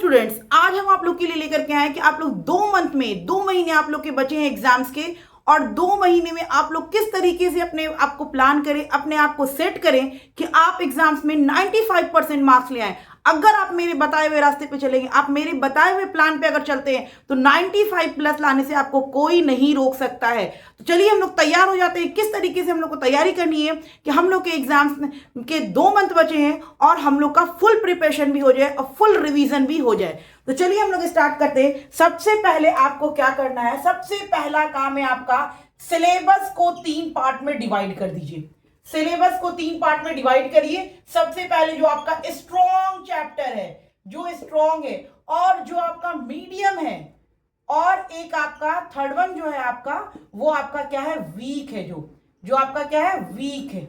Students, आज हम आप लोग के लिए लेकर के आए कि आप लोग 2 महीने आप लोग के बचे हैं एग्जाम्स के, और 2 महीने में आप लोग किस तरीके से अपने आप को प्लान करें, अपने आप को सेट करें कि आप एग्जाम्स में 95% मार्क्स ले आए। अगर आप मेरे बताए हुए रास्ते पे चलेंगे, आप मेरे बताए हुए प्लान पे अगर चलते हैं तो 95 प्लस लाने से आपको कोई नहीं रोक सकता है। तो चलिए हम लोग तैयार हो जाते हैं। किस तरीके से हम लोग को तैयारी करनी है कि हम लोग के एग्जाम्स के 2 मंथ बचे हैं और हम लोग का फुल प्रिपरेशन भी हो जाए और फुल रिवीजन भी हो जाए। तो चलिए हम लोग स्टार्ट करते हैं। सबसे पहले आपको क्या करना है, सबसे पहला काम है आपका सिलेबस को 3 पार्ट में डिवाइड कर दीजिए। सिलेबस को 3 पार्ट में डिवाइड करिए। सबसे पहले जो आपका स्ट्रॉन्ग चैप्टर है, जो स्ट्रॉन्ग है, और जो आपका मीडियम है, और एक आपका थर्ड वन जो है आपका, वो आपका क्या है, वीक है। जो आपका क्या है, वीक है।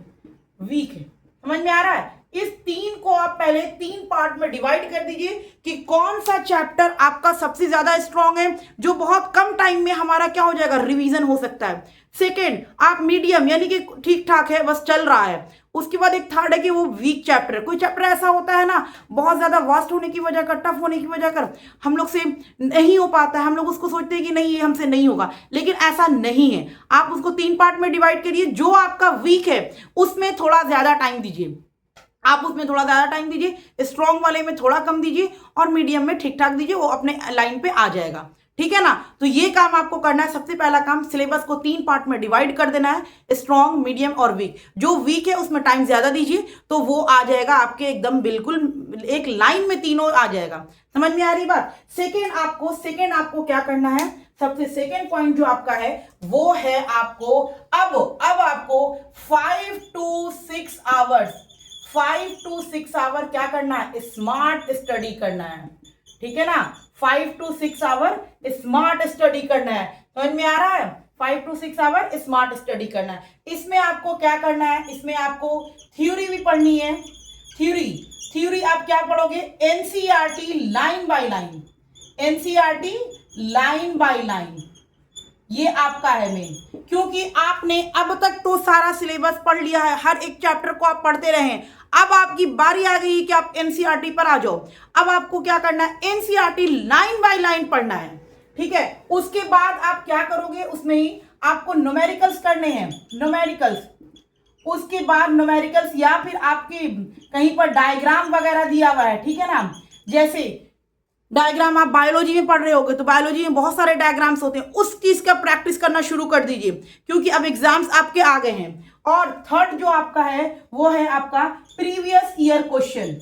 समझ में आ रहा है? इस 3 को आप पहले 3 पार्ट में डिवाइड कर दीजिए कि कौन सा चैप्टर आपका सबसे ज्यादा स्ट्रांग है, जो बहुत कम टाइम में हमारा क्या हो जाएगा, रिवीजन हो सकता है। सेकेंड, आप मीडियम यानी कि ठीक ठाक है, बस चल रहा है। उसके बाद एक थर्ड है कि वो वीक चैप्टर है। कोई चैप्टर ऐसा होता है ना, बहुत ज्यादा वास्ट होने की वजह कर, टफ होने की वजह कर हम लोग से नहीं हो पाता है, हम लोग उसको सोचते हैं कि नहीं ये हमसे नहीं होगा, लेकिन ऐसा नहीं है। आप उसको 3 पार्ट में डिवाइड करिए। जो आपका वीक है उसमें थोड़ा ज्यादा टाइम दीजिए, आप उसमें थोड़ा ज्यादा टाइम दीजिए, स्ट्रॉन्ग वाले में थोड़ा कम दीजिए, और मीडियम में ठीक ठाक दीजिए, वो अपने लाइन पे आ जाएगा। ठीक है ना? तो ये काम आपको करना है। सबसे पहला काम, सिलेबस को 3 पार्ट में डिवाइड कर देना है, स्ट्रॉन्ग, मीडियम और वीक। जो वीक है उसमें टाइम ज्यादा दीजिए, तो वो आ जाएगा आपके एकदम बिल्कुल एक लाइन में, तीनों आ जाएगा। समझ में आ रही बात? सेकेंड आपको क्या करना है, सबसे सेकेंड पॉइंट जो आपका है वो है आपको अब आपको 5 to 6 आवर्स 5 to 6 आवर क्या करना है, स्मार्ट स्टडी करना है। ठीक है ना? 5 to 6 आवर स्मार्ट स्टडी करना है। समझ में आ रहा है? 5 to 6 आवर स्मार्ट स्टडी करना है। इसमें आपको क्या करना है, इसमें आपको थ्योरी भी पढ़नी है। थ्योरी आप क्या पढ़ोगे, NCERT line by line, NCERT line by line, ये आपका है मेन। क्योंकि आपने अब तक तो सारा सिलेबस पढ़ लिया है, हर एक चैप्टर को आप पढ़ते रहे। अब आपकी बारी आ गई कि आप एनसीईआरटी पर आ जाओ। अब आपको क्या करना है, एनसीईआरटी लाइन बाय लाइन पढ़ना है। ठीक है? उसके बाद आप क्या करोगे, उसमें ही आपको न्यूमेरिकल्स करने हैं, न्यूमेरिकल्स। उसके बाद न्यूमेरिकल्स, या फिर आपके कहीं पर डायग्राम वगैरह दिया हुआ है। ठीक है ना? जैसे डायग्राम आप बायोलॉजी में पढ़ रहे होगे तो बायोलॉजी में बहुत सारे डायग्राम्स होते हैं, उस चीज का प्रैक्टिस करना शुरू कर दीजिए, क्योंकि अब एग्जाम्स आपके आ गए हैं। और थर्ड जो आपका है वो है आपका प्रीवियस ईयर क्वेश्चन।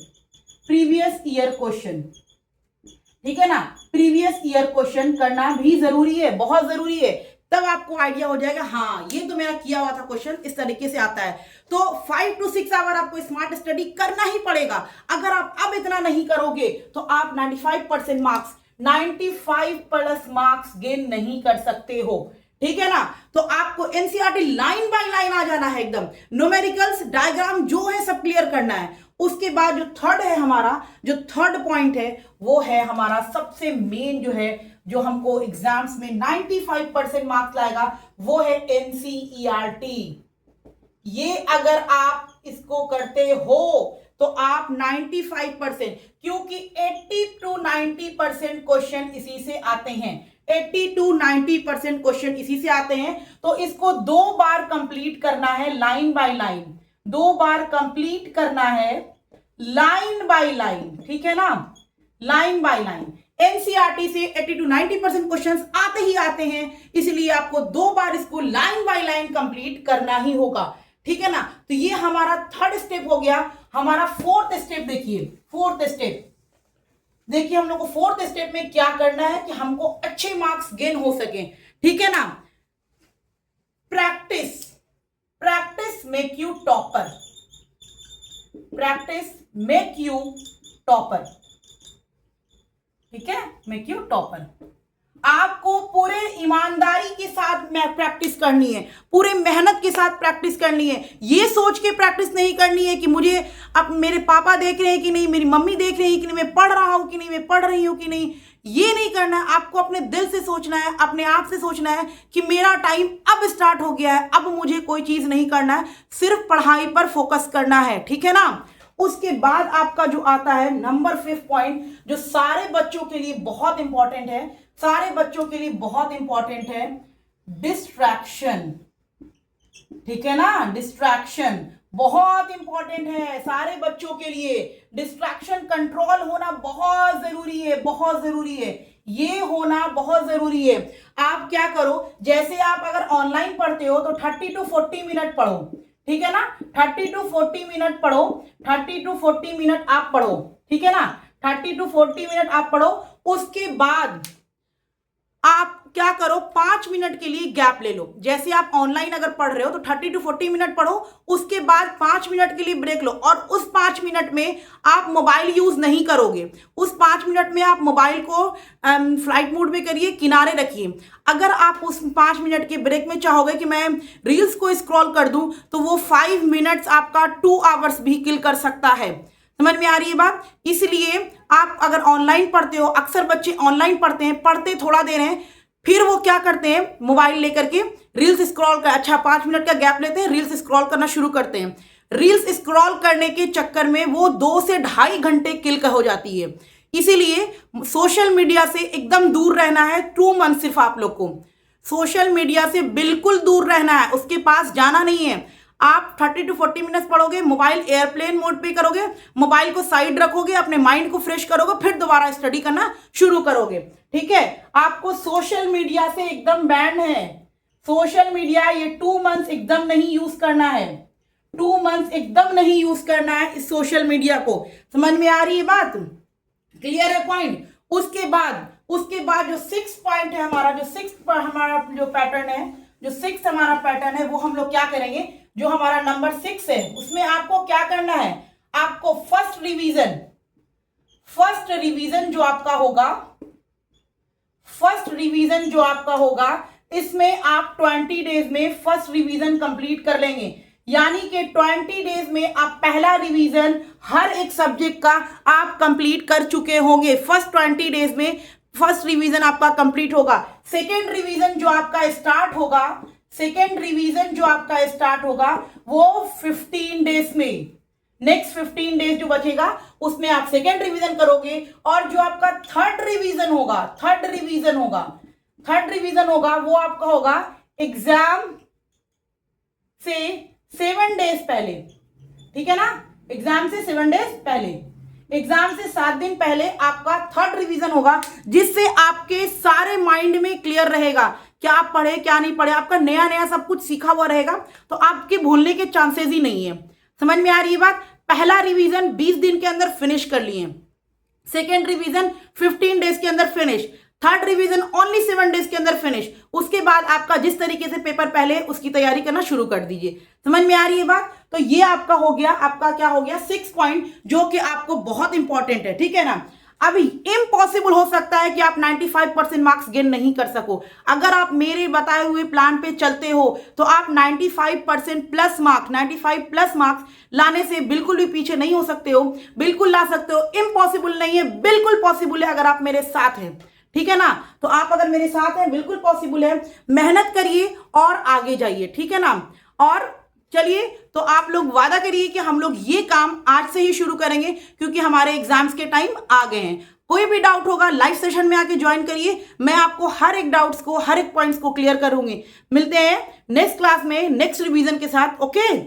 ठीक है ना? प्रीवियस ईयर क्वेश्चन करना भी जरूरी है, बहुत जरूरी है। तब आपको आइडिया हो जाएगा, हाँ ये तो मेरा किया हुआ था क्वेश्चन, इस तरीके से आता है। तो 5 to 6 आवर आपको स्मार्ट स्टडी करना ही पड़ेगा। अगर आप अब इतना नहीं करोगे तो आप 95% मार्क्स, 95 प्लस मार्क्स गेन नहीं कर सकते हो। ठीक है ना? तो आपको एनसीईआरटी लाइन बाय लाइन आ जाना है एकदम। न्यूमेरिकल्स, डायग्राम जो है सब क्लियर करना है। उसके बाद जो थर्ड है हमारा, जो थर्ड पॉइंट है वो है हमारा सबसे मेन जो है, जो हमको एग्जाम्स में 95% मार्क्स लाएगा, वो है एनसीईआरटी। ये अगर आप इसको करते हो तो आप 95%, क्योंकि 80 to 90% क्वेश्चन इसी से आते हैं, 80 to 90% क्वेश्चन इसी से आते हैं। तो इसको 2 बार कंप्लीट करना है line by line, 2 bar complete करना है लाइन बाय लाइन। ठीक है ना? Line by line. एनसीईआरटी से 80 to 90% क्वेश्चंस आते ही आते हैं, इसलिए आपको 2 बार इसको लाइन बाय लाइन कंप्लीट करना ही होगा। ठीक है ना? तो ये हमारा थर्ड स्टेप हो गया। हमारा फोर्थ स्टेप देखिए, देखिए हम लोग को फोर्थ स्टेप में क्या करना है कि हमको अच्छे मार्क्स गेन हो सके। ठीक है ना? Practice make you topper, practice make you topper. ठीक है? Make you topper. आपको पूरे ईमानदारी के साथ प्रैक्टिस करनी है, पूरे मेहनत के साथ प्रैक्टिस करनी है। ये सोच के प्रैक्टिस नहीं करनी है कि मुझे अब मेरे पापा देख रहे हैं कि नहीं, मेरी मम्मी देख रही है कि नहीं, मैं पढ़ रहा हूं कि नहीं, मैं पढ़ रही हूं कि नहीं। ये नहीं करना है। आपको अपने दिल से सोचना है, अपने आप से सोचना है कि मेरा टाइम अब स्टार्ट हो गया है, अब मुझे कोई चीज नहीं करना है, सिर्फ पढ़ाई पर फोकस करना है। ठीक है ना? उसके बाद आपका जो आता है नंबर 5 पॉइंट, जो सारे बच्चों के लिए बहुत इंपॉर्टेंट है, सारे बच्चों के लिए बहुत इंपॉर्टेंट है, डिस्ट्रैक्शन। ठीक है ना, डिस्ट्रैक्शन बहुत इंपॉर्टेंट है सारे बच्चों के लिए। डिस्ट्रैक्शन कंट्रोल होना बहुत जरूरी है, बहुत जरूरी है, ये होना बहुत जरूरी है। आप क्या करो, जैसे आप अगर ऑनलाइन पढ़ते हो तो 30 to 40 मिनट पढ़ो, ठीक है ना, 30 to 40 मिनट पढ़ो, 30 to 40 मिनट आप पढ़ो, ठीक है ना, 30 to 40 मिनट आप पढ़ो। उसके बाद आप क्या करो, 5 मिनट के लिए गैप ले लो। जैसे आप ऑनलाइन अगर पढ़ रहे हो तो 30 to 40 मिनट पढ़ो, उसके बाद 5 मिनट के लिए ब्रेक लो, और उस 5 मिनट में आप मोबाइल यूज नहीं करोगे। उस 5 मिनट में आप मोबाइल को फ्लाइट मोड में करिए, किनारे रखिए। अगर आप उस 5 मिनट के ब्रेक में चाहोगे कि मैं रील्स को स्क्रॉल कर दूं, तो वो 5 मिनट्स आपका 2 आवर्स भी किल कर सकता है। समझ में आ रही है बात? इसलिए आप अगर ऑनलाइन पढ़ते हो, अक्सर बच्चे ऑनलाइन पढ़ते हैं, पढ़ते थोड़ा देर हैं, फिर वो क्या करते हैं, मोबाइल लेकर के रील्स स्क्रॉल कर, अच्छा 5 मिनट का गैप लेते हैं, रील्स स्क्रॉल करना शुरू करते हैं। रील्स स्क्रॉल करने के चक्कर में वो 2 से 2.5 घंटे किल हो जाती है। इसीलिए सोशल मीडिया से एकदम दूर रहना है 2 मंथ, सिर्फ आप लोग को सोशल मीडिया से बिल्कुल दूर रहना है, उसके पास जाना नहीं है। आप 30 to 40 मिनट्स पढ़ोगे, मोबाइल एयरप्लेन मोड पे करोगे, मोबाइल को साइड रखोगे, अपने माइंड को फ्रेश करोगे, फिर दोबारा स्टडी करना शुरू करोगे। ठीक है, आपको सोशल मीडिया से एकदम बैन है, सोशल मीडिया ये 2 मंथ्स एकदम नहीं यूज करना है, 2 मंथ्स एकदम नहीं यूज करना है इस सोशल मीडिया को। समझ में आ रही है बात? क्लियर है पॉइंट? उसके बाद जो 6 पॉइंट है हमारा, जो 6 हमारा जो पैटर्न है, जो 6 हमारा पैटर्न है, वो हम लोग क्या करेंगे, जो हमारा नंबर 6 है, उसमें आपको क्या करना है, आपको फर्स्ट रिवीजन जो आपका होगा, इसमें आप 20 डेज में फर्स्ट रिवीजन कंप्लीट कर लेंगे। यानी कि 20 डेज में आप पहला रिवीजन हर एक सब्जेक्ट का आप कंप्लीट कर चुके होंगे। फर्स्ट 20 डेज में फर्स्ट रिवीजन आपका कंप्लीट होगा। सेकेंड रिवीजन जो आपका स्टार्ट होगा वो 15 डेज में, नेक्स्ट 15 डेज जो बचेगा उसमें आप सेकेंड रिवीजन करोगे। और जो आपका थर्ड रिवीजन होगा वो आपका होगा एग्जाम से 7 डेज पहले, ठीक है ना, एग्जाम से 7 डेज पहले, एग्जाम से 7 दिन पहले आपका थर्ड रिवीजन होगा, जिससे आपके सारे माइंड में क्लियर रहेगा क्या आप पढ़े क्या नहीं पढ़े, आपका नया नया सब कुछ सीखा हुआ रहेगा, तो आपके भूलने के चांसेस ही नहीं है। समझ में आ रही है बात? पहला रिवीजन 20 दिन के अंदर फिनिश कर लिए, सेकेंड रिवीजन 15 डेज के अंदर finish, third revision only 7 days के अंदर फिनिश। उसके बाद आपका जिस तरीके से पेपर पहले उसकी तैयारी करना शुरू कर दीजिए। समझ में आ रही है बात? तो ये आपका हो गया, आपका क्या हो गया, 6 पॉइंट, जो कि आपको बहुत इंपॉर्टेंट है। ठीक है ना? अभी इम्पॉसिबल हो सकता है कि आप 95% मार्क्स गेन नहीं कर सको। अगर आप मेरे बताए हुए प्लान पे चलते हो तो आप 95% प्लस मार्क्स, 95 प्लस मार्क्स लाने से बिल्कुल भी पीछे नहीं हो सकते हो, बिल्कुल ला सकते हो। इम्पॉसिबल नहीं है, बिल्कुल पॉसिबल है अगर आप मेरे साथ हैं। ठीक है ना? तो आप अगर मेरे साथ हैं, बिल्कुल पॉसिबल है। मेहनत करिए और आगे जाइए। ठीक है ना? और चलिए, तो आप लोग वादा करिए कि हम लोग ये काम आज से ही शुरू करेंगे, क्योंकि हमारे एग्जाम्स के टाइम आ गए हैं। कोई भी डाउट होगा लाइव सेशन में आके ज्वाइन करिए, मैं आपको हर एक डाउट्स को, हर एक पॉइंट्स को क्लियर करूंगी। मिलते हैं नेक्स्ट क्लास में नेक्स्ट रिवीजन के साथ। ओके।